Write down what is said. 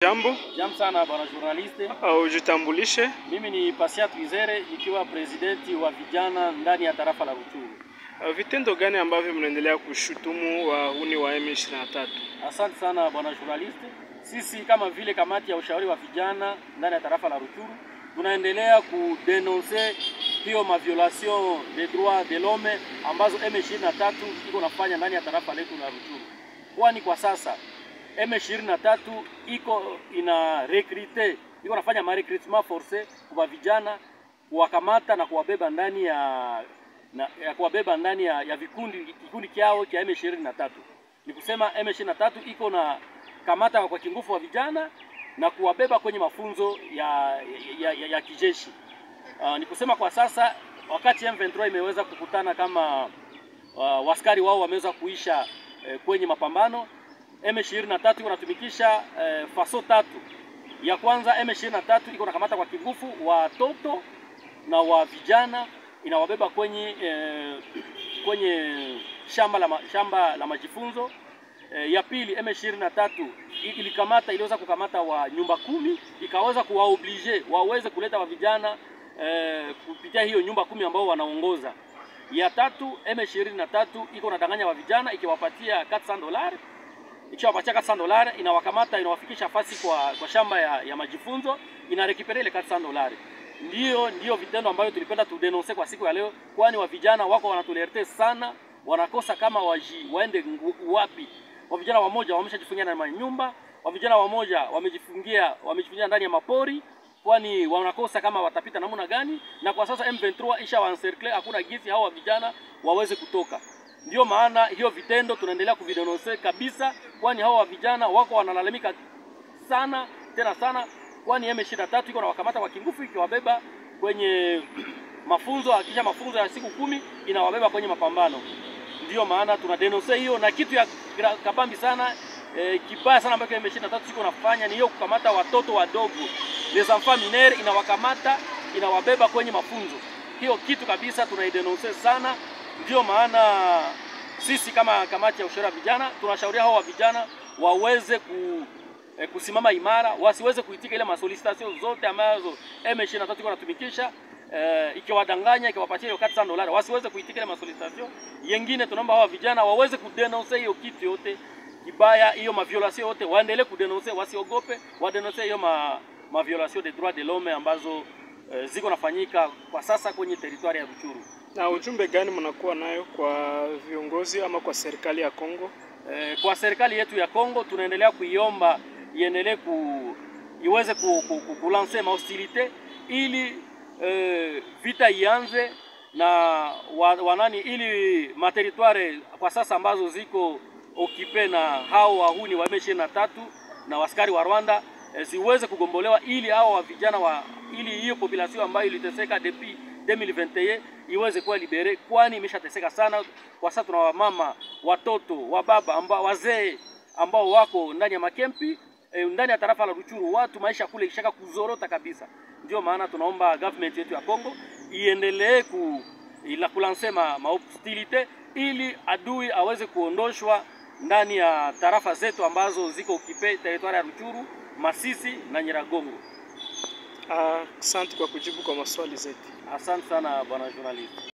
Jambo. Jambo sana bwana journaliste. Ujitambulishe. Mimi ni Patient Twizere nikiwa presidenti wa vijana ndani ya tarafa la Rutshuru. Vitendo gani ambavyo mnaendelea kushutumu wahuni wa M23? Asante sana bwana journaliste. Sisi kama vile kamati ya ushauri wa vijana ndani ya tarafa la Rutshuru tunaendelea kudenoncer hiyo maviolation des droits de l'homme ambazo M23 iko nafanya ndani ya tarafa letu la Rutshuru. Kwani kwa sasa M23 iko ina recruiter, iko nafanya recruitment forcé kwa vijana, kuwakamata na kuwabeba ndani ya vikundi kyao kia M23. Ni kusema M23 iko na kamata kwa kingufu wa vijana na kuwabeba kwenye mafunzo ya kijeshi. Ni kusema kwa sasa wakati M23 imeweza kukutana kama waskari wao wameweza kuisha kwenye mapambano, M23 iko natumikisha faso tatu. Ya kwanza, M23 iko nakamata kwa kingufu watoto na wa vijana, inawabeba kwenye shamba la majifunzo. Ya pili, M23 iliweza kukamata wa nyumba 10, ikaweza kuwaoblige waweze kuleta wa vijana kupitia hiyo nyumba 10 ambao wanaongoza. Ya tatu, M23 iko nadanganya wa vijana ikiwapatia $400. Ikiwapatia $400 inawakamata, inawafikisha fasi kwa shamba ya majifunzo, inarekipere ile $400. Ndio vitendo ambavyo tulipenda tudenonce kwa siku ya leo, kwani wa vijana wako wanatulerte sana, wanakosa kama waende wapi. Wa vijana wamoja wameshajifungia ndani ya nyumba, wa vijana wamoja wamejifungia ndani ya mapori, kwani wanakosa kama watapita namna gani. Na kwa sasa M23 isha wancercle, hakuna gisi hao wa vijana waweze kutoka. Ndio maana hiyo vitendo tunaendelea kuvidenonce kabisa, kwani hao wa vijana wako wanalalamika sana tena sana, kwani M23 iko na wakamata kwa kingufu, ikiwabeba kwenye mafunzo, akisha mafunzo ya siku 10 inawabeba kwenye mapambano. Ndio maana tunadenonce hiyo, na kitu ya kabambi sana kibaya sana ambacho M23 iko nafanya ni hiyo kukamata watoto wadogo, les enfants mineurs, inawakamata inawabeba kwenye mafunzo. Hiyo kitu kabisa tunaidenonce sana. Ndio maana sisi kama kamati ya ushauri wa vijana tunashauria hao wa vijana waweze kusimama imara, wasiweze kuitika ile masolicitation zote ambazo M23 iko natumikisha, ikiwadanganya, ikiwapatia hiyo $400, wasiweze kuitika ile masolicitation. Yengine tunaomba hao vijana waweze kudenonce hiyo kitu yote kibaya, hiyo maviolation yote waendelee kudenonce, wasiogope, wadenonce hiyo maviolation des droits de l'homme ambazo ziko nafanyika kwa sasa kwenye territoire ya Rutshuru. Na ujumbe gani mnakuwa nayo kwa viongozi ama kwa serikali ya Kongo? Kwa serikali yetu ya Kongo tunaendelea kuiomba iendelee iweze kulancer mahostilite ili vita ianze na wanani, ili materitoire kwa sasa ambazo ziko okipe na hao wahuni wa M23 na waskari wa Rwanda ziweze kugombolewa, ili hao wa vijana ili hiyo population ambayo iliteseka depuis 2021 iweze kuwa libere, kwani imeshateseka sana. Kwa sasa tuna wamama, watoto, wababa, wazee ambao wako ndani ya makempi ndani ya tarafa la Rutshuru. Watu maisha kule ishaka kuzorota kabisa. Ndio maana tunaomba government yetu ya Kongo iendelee kulancer mahostilite ili adui aweze kuondoshwa ndani ya tarafa zetu ambazo ziko okipe territoire ya Rutshuru, Masisi na Nyiragongo. Asante kwa kujibu kwa maswali zetu. Asante sana bwana journalist.